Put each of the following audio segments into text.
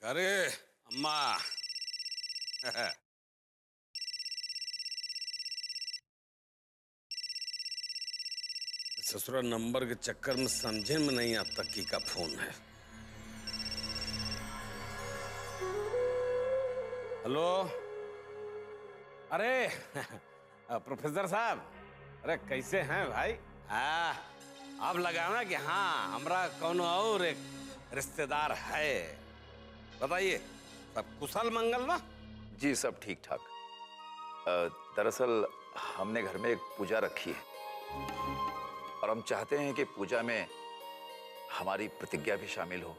अरे अम्मा। ससुरा नंबर के चक्कर में समझे में नहीं आता की का फोन है। हेलो। अरे प्रोफेसर साहब, अरे कैसे हैं भाई? हाँ, अब लगाना कि हाँ हमरा कौन और एक रिश्तेदार है। बताइए, सब कुशल मंगल ना? जी सब ठीक ठाक। दरअसल हमने घर में एक पूजा रखी है और हम चाहते हैं कि पूजा में हमारी प्रतिज्ञा भी शामिल हो।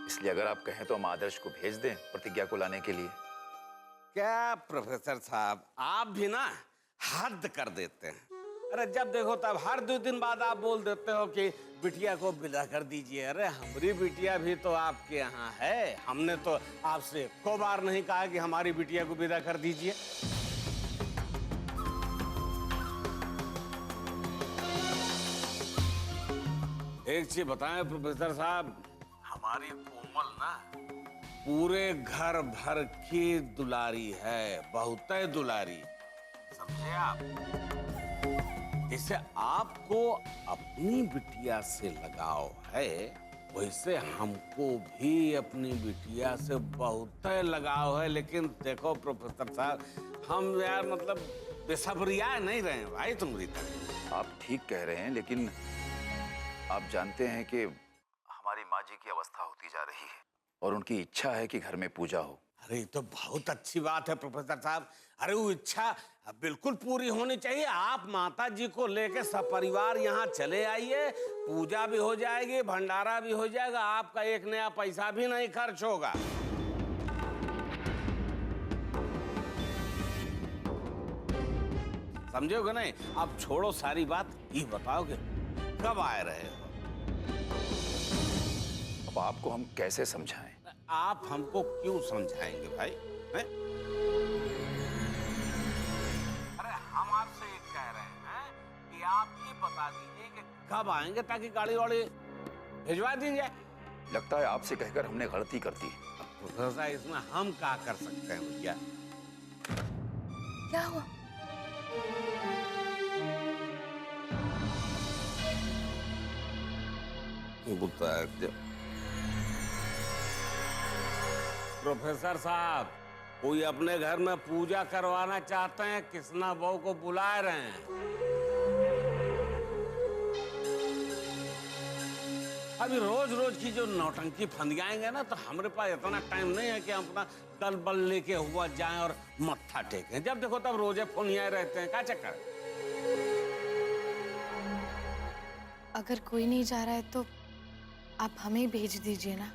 इसलिए अगर आप कहें तो हम आदर्श को भेज दें प्रतिज्ञा को लाने के लिए। क्या प्रोफेसर साहब, आप भी ना हद कर देते हैं। अरे जब देखो तब हर 2 दिन बाद आप बोल देते हो कि बिटिया को विदा कर दीजिए। अरे हमारी बिटिया भी तो आपके यहाँ है। हमने तो आपसे को बार नहीं कहा कि हमारी बिटिया को विदा कर दीजिए। एक चीज बताएं प्रोफेसर साहब, हमारी कोमल ना पूरे घर भर की दुलारी है, बहुत दुलारी, समझे आप? जैसे आपको अपनी बिटिया से लगाव है, वैसे हमको भी अपनी बिटिया से बहुत लगाव है। लेकिन देखो प्रोफेसर साहब, हम यार मतलब बेसब्रिया नहीं रहे भाई तुम्हारी तरह। आप ठीक कह रहे हैं, लेकिन आप जानते हैं कि हमारी माँ जी की अवस्था होती जा रही है और उनकी इच्छा है कि घर में पूजा हो। अरे ये तो बहुत अच्छी बात है प्रोफेसर साहब। अरे वो इच्छा बिल्कुल पूरी होनी चाहिए। आप माता जी को लेके सपरिवार यहाँ चले आइए, पूजा भी हो जाएगी, भंडारा भी हो जाएगा, आपका एक नया पैसा भी नहीं खर्च होगा। समझोगे नहीं? अब छोड़ो सारी बात, ये बताओ कि कब आए रहे हो? अब आपको हम कैसे समझाएं? आप हमको क्यों समझाएंगे भाई? हैं? अरे हम आपसे ये कह रहे हैं कि आप ये बता दीजिए कि कब आएंगे ताकि गाड़ी वाड़ी भिजवा दी जाए। लगता है आपसे कहकर हमने गलती कर दी। तो इसमें हम क्या कर सकते हैं भैया? क्या हुआ? प्रोफेसर साहब, कोई अपने घर में पूजा करवाना चाहते हैं, कृष्णा बहू को बुला रहे हैं। अभी रोज रोज की जो नौटंकी फंदियाएंगे ना, तो हमारे पास इतना टाइम नहीं है कि हम अपना दल बल लेके हुआ जाएं और मत्था टेकें। जब देखो तब रोजे फोन आए रहते हैं, क्या चक्कर? अगर कोई नहीं जा रहा है तो आप हमें भेज दीजिए ना।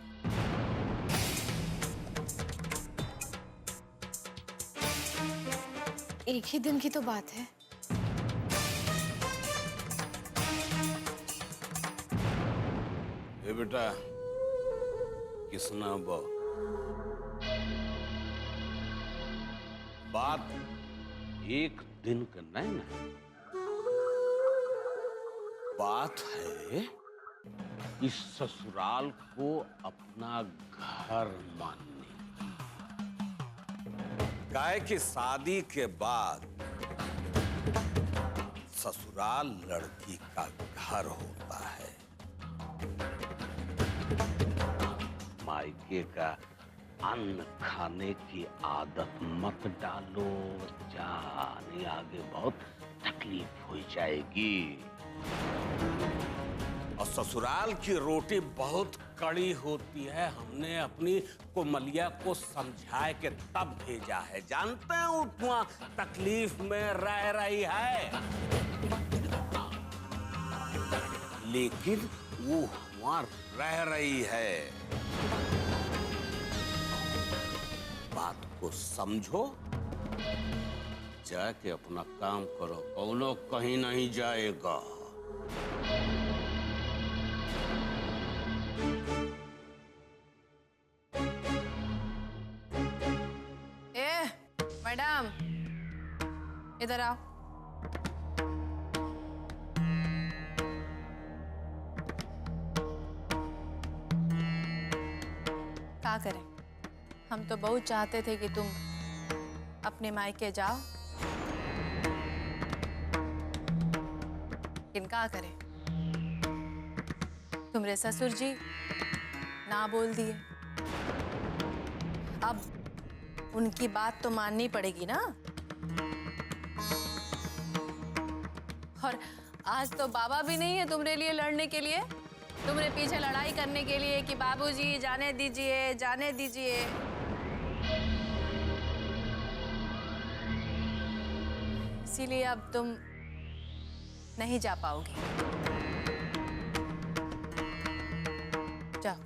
एक ही दिन की तो बात है। ए बेटा कृष्णा बहू, बात एक दिन का नहीं ना, बात है इस ससुराल को अपना घर मानने। गाय की शादी के बाद ससुराल लड़की का घर होता है। मायके का अन्न खाने की आदत मत डालो, जाने आगे बहुत तकलीफ हो जाएगी। और ससुराल की रोटी बहुत कड़ी होती है। हमने अपनी कोमलिया को समझा के तब भेजा है। जानते हैं उतना तकलीफ में रह रही है, लेकिन वो वहां रह रही है। बात को समझो, जाके अपना काम करो, कौनो कहीं नहीं जाएगा। मैडम इधर आओ। क्या करें, हम तो बहुत चाहते थे कि तुम अपने मायके जाओ, लेकिन क्या करें, तुम्हारे ससुर जी ना बोल दिए। अब उनकी बात तो माननी पड़ेगी ना। और आज तो बाबा भी नहीं है तुम्हारे लिए लड़ने के लिए, तुम्हारे पीछे लड़ाई करने के लिए कि बाबूजी जाने दीजिए, जाने दीजिए। इसीलिए अब तुम नहीं जा पाओगी। जाओ।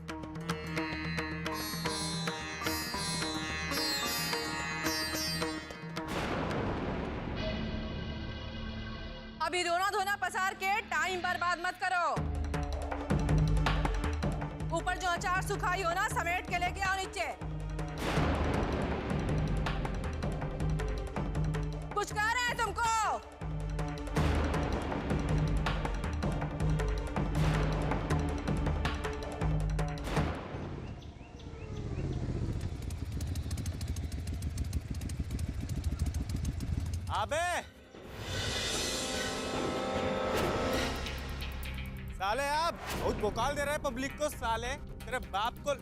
अभी रोना धोना पसार के टाइम बर्बाद मत करो। ऊपर जो अचार सुखाई हो ना, समेट के लेके आओ नीचे। कुछ कह रहे हैं तुमको? अबे साले, आप बहुत भोकाल दे रहे हैं पब्लिक को। साले तेरे बाप को।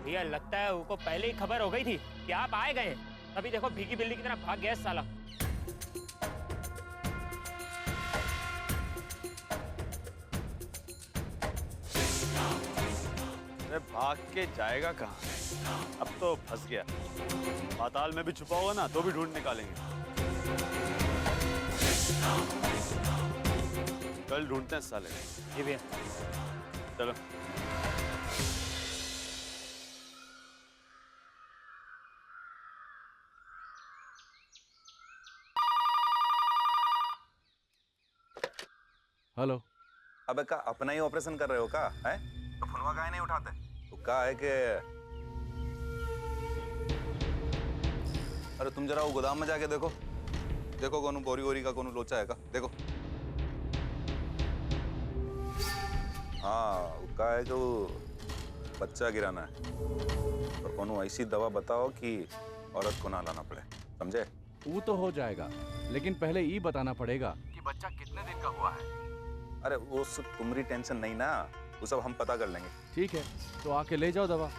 भैया लगता है उनको पहले ही खबर हो गई थी कि आप आए गए। अभी देखो भीगी बिल्ली की तरह भाग गया साला। अरे भाग के जाएगा कहाँ? अब तो फंस गया। पाताल में भी छुपा होगा ना तो भी ढूंढ निकालेंगे। कल ढूंढते हैं साले। जी भैया। चलो। हेलो। अबे का अपना ही ऑपरेशन कर रहे हो का है? तो फोनवा काहे नहीं उठाते? तो का है कि अरे तुम जरा वो गोदाम में जाके देखो, देखो कोनो बोरी वोरी का कोनो लोचा है का, देखो। हाँ वो का है कि वो बच्चा गिराना है, और कोनो ऐसी दवा बताओ कि औरत को ना लाना पड़े, समझे? वो तो हो जाएगा, लेकिन पहले ये बताना पड़ेगा कि बच्चा कितने दिन का हुआ है। अरे वो सब तुम्हारी टेंशन नहीं ना, वो सब हम पता कर लेंगे। ठीक है, तो आके ले जाओ दवा।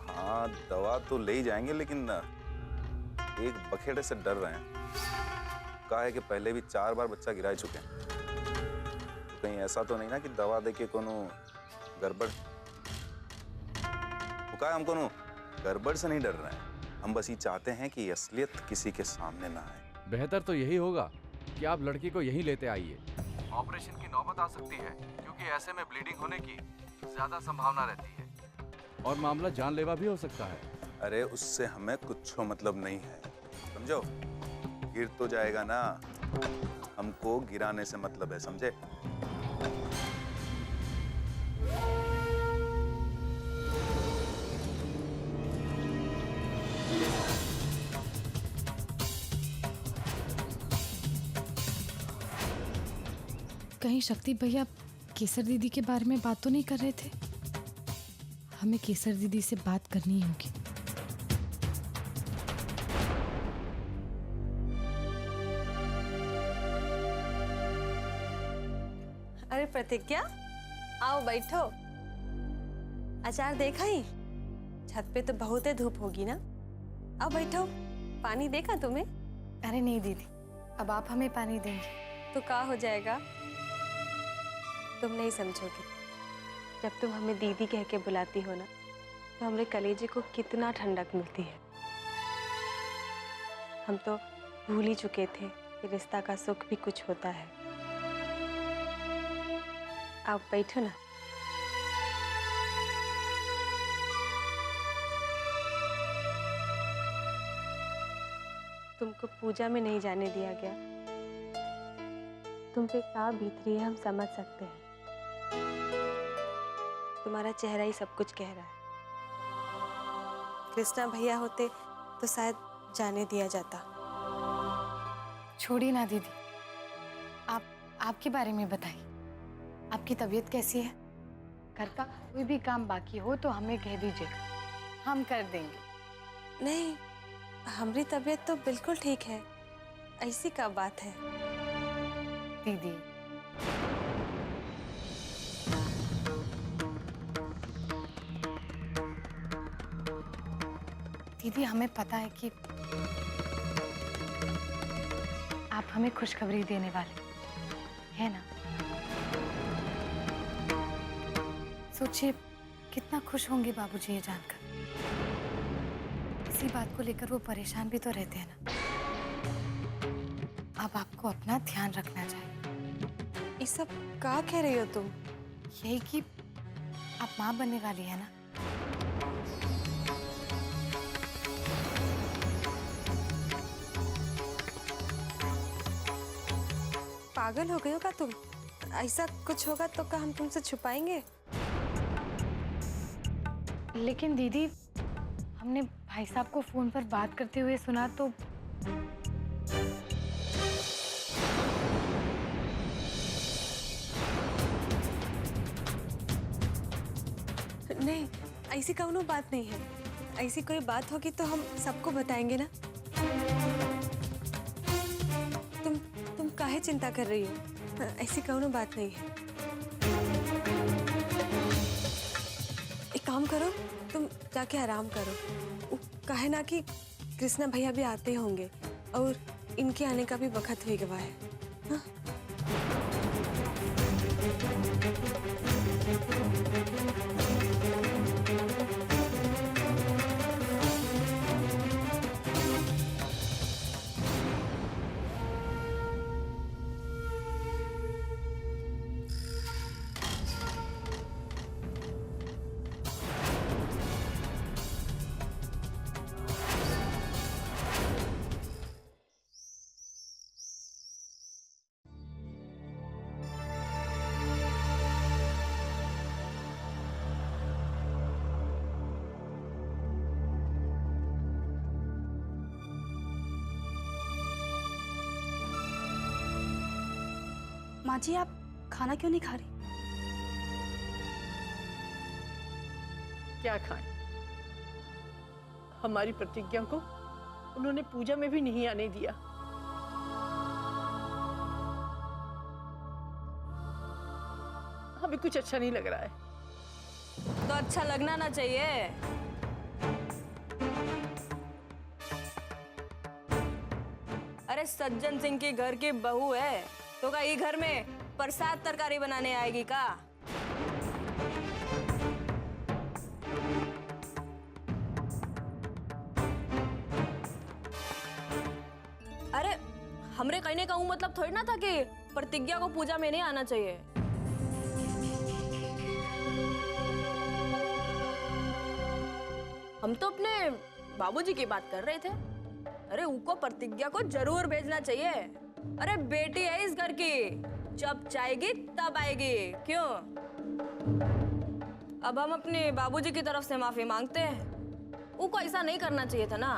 हाँ दवा तो ले ही जाएंगे, लेकिन एक बखेड़े से डर रहे हैं। कहा है कि पहले भी 4 बार बच्चा गिरा चुके हैं, तो कहीं ऐसा तो नहीं ना कि दवा देके कोनो गड़बड़। वो कहा हम कोनो गड़बड़ से नहीं डर रहे हैं, हम बस ये चाहते हैं कि असलियत किसी के सामने ना आए। बेहतर तो यही होगा कि आप लड़की को यहीं लेते आइए। ऑपरेशन की नौबत आ सकती है, क्योंकि ऐसे में ब्लीडिंग होने की ज्यादा संभावना रहती है और मामला जानलेवा भी हो सकता है। अरे उससे हमें कुछ मतलब नहीं है, समझो? गिर तो जाएगा ना, हमको गिराने से मतलब है, समझे? कहीं शक्ति भैया केसर दीदी के बारे में बात तो नहीं कर रहे थे? हमें केसर दीदी से बात करनी होगी। अरे प्रतिज्ञा, आओ बैठो। अचार देखा ही? छत पे तो बहुत ही धूप होगी ना। आओ बैठो, पानी देखा तुम्हें? अरे नहीं दीदी, अब आप हमें पानी देंगे तो क्या हो जाएगा? तुम नहीं समझोगे। जब तुम हमें दीदी कह के बुलाती हो ना, तो हमारे कलेजे को कितना ठंडक मिलती है। हम तो भूल ही चुके थे कि रिश्ता का सुख भी कुछ होता है। आप बैठो ना। तुमको पूजा में नहीं जाने दिया गया, तुम पे क्या बीत रही है हम समझ सकते हैं। तुम्हारा चेहरा ही सब कुछ कह रहा है। कृष्णा भैया होते तो शायद जाने दिया जाता। छोड़िए ना दीदी, आपके बारे में बताइए। आपकी तबीयत कैसी है? घर का कोई भी काम बाकी हो तो हमें कह दीजिएगा, हम कर देंगे। नहीं, हमारी तबीयत तो बिल्कुल ठीक है। ऐसी क्या बात है? दीदी दीदी हमें पता है कि आप हमें खुशखबरी देने वाले है ना। सोचिए कितना खुश होंगे बाबूजी ये जानकर। इसी बात को लेकर वो परेशान भी तो रहते हैं ना। अब आपको अपना ध्यान रखना चाहिए। ये सब क्या कह रही हो तुम? यही कि आप माँ बनने वाली है ना। पागल हो गए हो क्या तुम? ऐसा कुछ होगा तो क्या हम तुमसे छुपाएंगे? लेकिन दीदी हमने भाई साहब को फोन पर बात करते हुए सुना तो नहीं, ऐसी कौनो बात नहीं है। ऐसी कोई बात होगी तो हम सबको बताएंगे ना। तुम काहे चिंता कर रही हो? ऐसी कौनो बात नहीं है। एक काम करो, तुम जाके आराम करो। काहे ना कि कृष्णा भैया भी आते होंगे और इनके आने का भी वक्त हो गया है। हाँ? माँ जी, आप खाना क्यों नहीं खा रही? क्या खाएं? हमारी प्रतिज्ञा को उन्होंने पूजा में भी नहीं आने दिया। हमें कुछ अच्छा नहीं लग रहा है। तो अच्छा लगना ना चाहिए। अरे सज्जन सिंह के घर की बहू है तो क्या ये घर में प्रसाद तरकारी बनाने आएगी का? अरे हमरे कहने का मतलब थोड़ी ना था कि प्रतिज्ञा को पूजा में नहीं आना चाहिए। हम तो अपने बाबूजी की बात कर रहे थे। अरे उनको प्रतिज्ञा को जरूर भेजना चाहिए। अरे बेटी है इस घर की, जब चाहेगी तब आएगी। क्यों? अब हम अपने बाबूजी की तरफ से माफी मांगते हैं। उनको ऐसा नहीं करना चाहिए था ना।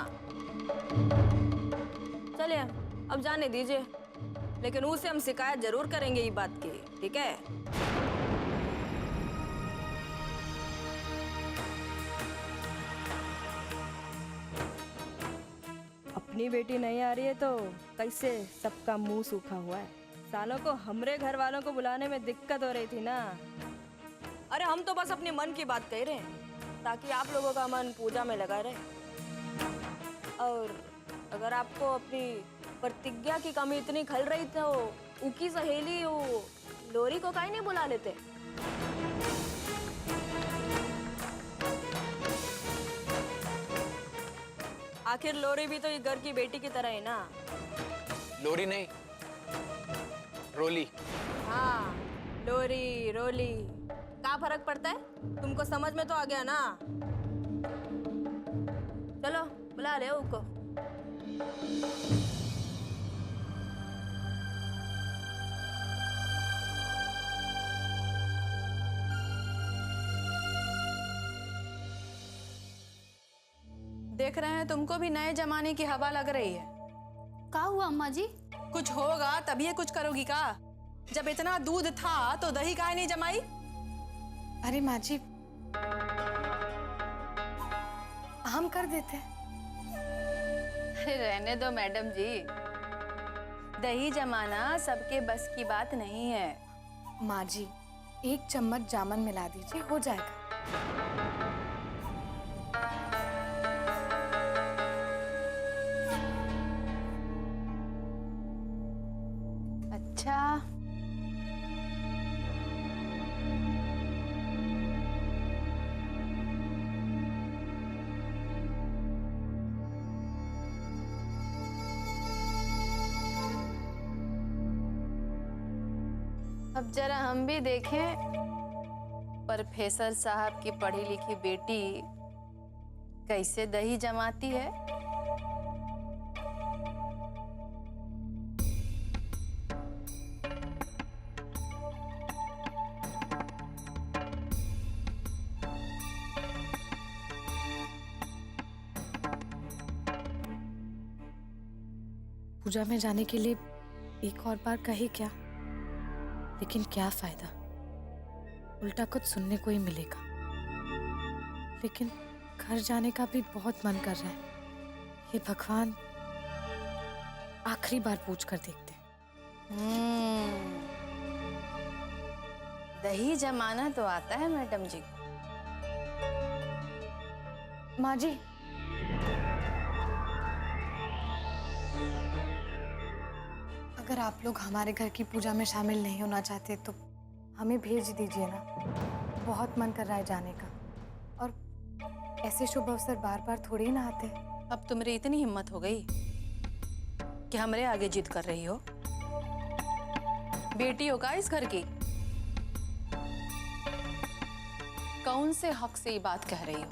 चलिए अब जाने दीजिए, लेकिन उसे हम शिकायत जरूर करेंगे ये बात की, ठीक है? अपनी बेटी नहीं आ रही है तो कैसे सबका मुंह सूखा हुआ है। सालों को हमरे घर वालों को बुलाने में दिक्कत हो रही थी ना। अरे हम तो बस अपने मन की बात कह रहे हैं ताकि आप लोगों का मन पूजा में लगा रहे। और अगर आपको अपनी प्रतिज्ञा की कमी इतनी खल रही तो उनकी सहेली वो लोरी को काहे नहीं बुला लेते? आखिर लोरी भी तो ये घर की बेटी की तरह है ना। लोरी नहीं, रोली। हाँ, लोरी रोली क्या फर्क पड़ता है? तुमको समझ में तो आ गया ना। चलो बुला ले उसको। देख रहे हैं तुमको भी नए जमाने की हवा लग रही है। का हुआ अम्मा जी? कुछ होगा तभी ये कुछ करोगी का? जब इतना दूध था तो दही काहे नहीं जमाई? अरे माँ जी, हम कर देते। अरे रहने दो मैडम जी, दही जमाना सबके बस की बात नहीं है। माँ जी, 1 चम्मच जामन मिला दीजिए, हो जाएगा। अच्छा, अब जरा हम भी देखें प्रोफेसर साहब की पढ़ी लिखी बेटी कैसे दही जमाती है। पूजा में जाने के लिए एक और बार कहे क्या, लेकिन क्या फायदा, उल्टा कुछ सुनने को ही मिलेगा। लेकिन घर जाने का भी बहुत मन कर रहा है। हे भगवान, आखिरी बार पूछ कर देखते हैं। दही जमाना तो आता है मैडम जी को। माँ जी, अगर आप लोग हमारे घर की पूजा में शामिल नहीं होना चाहते तो हमें भेज दीजिए ना। बहुत मन कर रहा है जाने का, और ऐसे शुभ अवसर बार बार थोड़ी ना आते। अब तुम्हारी इतनी हिम्मत हो गई कि हमरे आगे जिद कर रही हो? बेटी हो का इस घर की? कौन से हक से ये बात कह रही हो?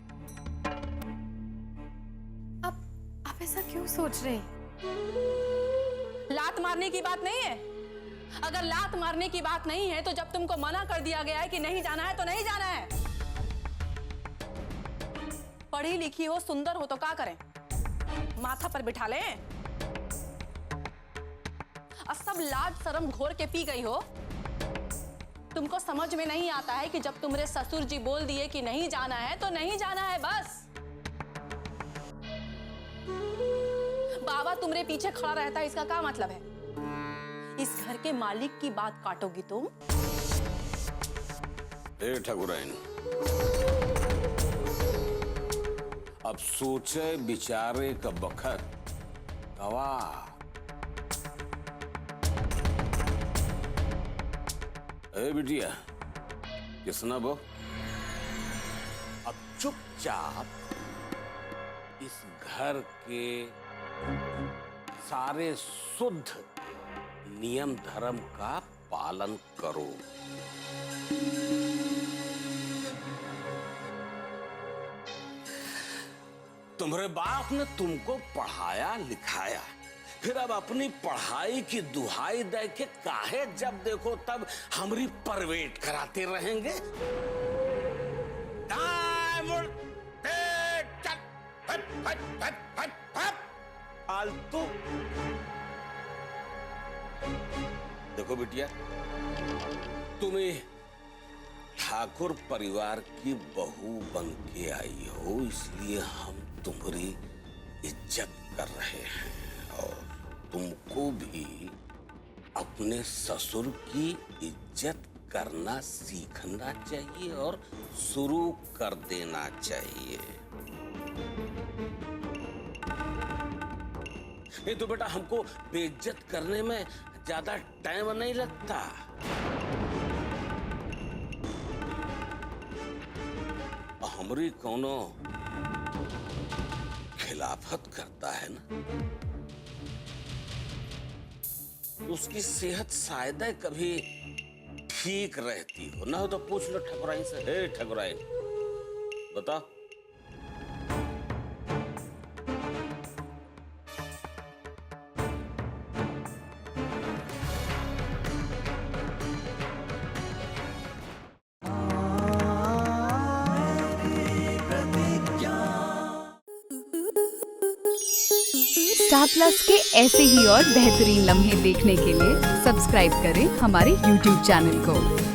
आप ऐसा क्यों सोच रहे हैं? लात मारने की बात नहीं है। अगर लात मारने की बात नहीं है तो जब तुमको मना कर दिया गया है कि नहीं जाना है तो नहीं जाना है। पढ़ी लिखी हो, सुंदर हो तो क्या करें? माथा पर बिठा लें? और सब लाज शर्म घोर के पी गई हो। तुमको समझ में नहीं आता है कि जब तुम्हारे ससुर जी बोल दिए कि नहीं जाना है तो नहीं जाना है बस। बाबा तुम्हारे पीछे खड़ा रहता है, इसका क्या मतलब है? इस घर के मालिक की बात काटोगी तुम? ठाकुराइन, अब सोचे बिचारे का बखत गवा। बिटिया किसना वो, अब चुपचाप इस घर के सारे शुद्ध नियम धर्म का पालन करो। तुम्हारे बाप ने तुमको पढ़ाया लिखाया, फिर अब अपनी पढ़ाई की दुहाई दे के काहे जब देखो तब हमारी परवेट कराते रहेंगे? फालतू। देखो बिटिया, तुम्हें ठाकुर परिवार की बहू बन के आई हो, इसलिए हम तुम्हारी इज्जत कर रहे हैं, और तुमको भी अपने ससुर की इज्जत करना सीखना चाहिए और शुरू कर देना चाहिए। ये तो बेटा हमको बेइज्जत करने में ज्यादा टाइम नहीं लगता। हमारी कोनो खिलाफत करता है ना, उसकी सेहत शायद कभी ठीक रहती हो, ना हो तो पूछ लो ठाकुराइन से। हे ठाकुराइन, बताओ। स्टार प्लस के ऐसे ही और बेहतरीन लम्हे देखने के लिए सब्सक्राइब करें हमारे YouTube चैनल को।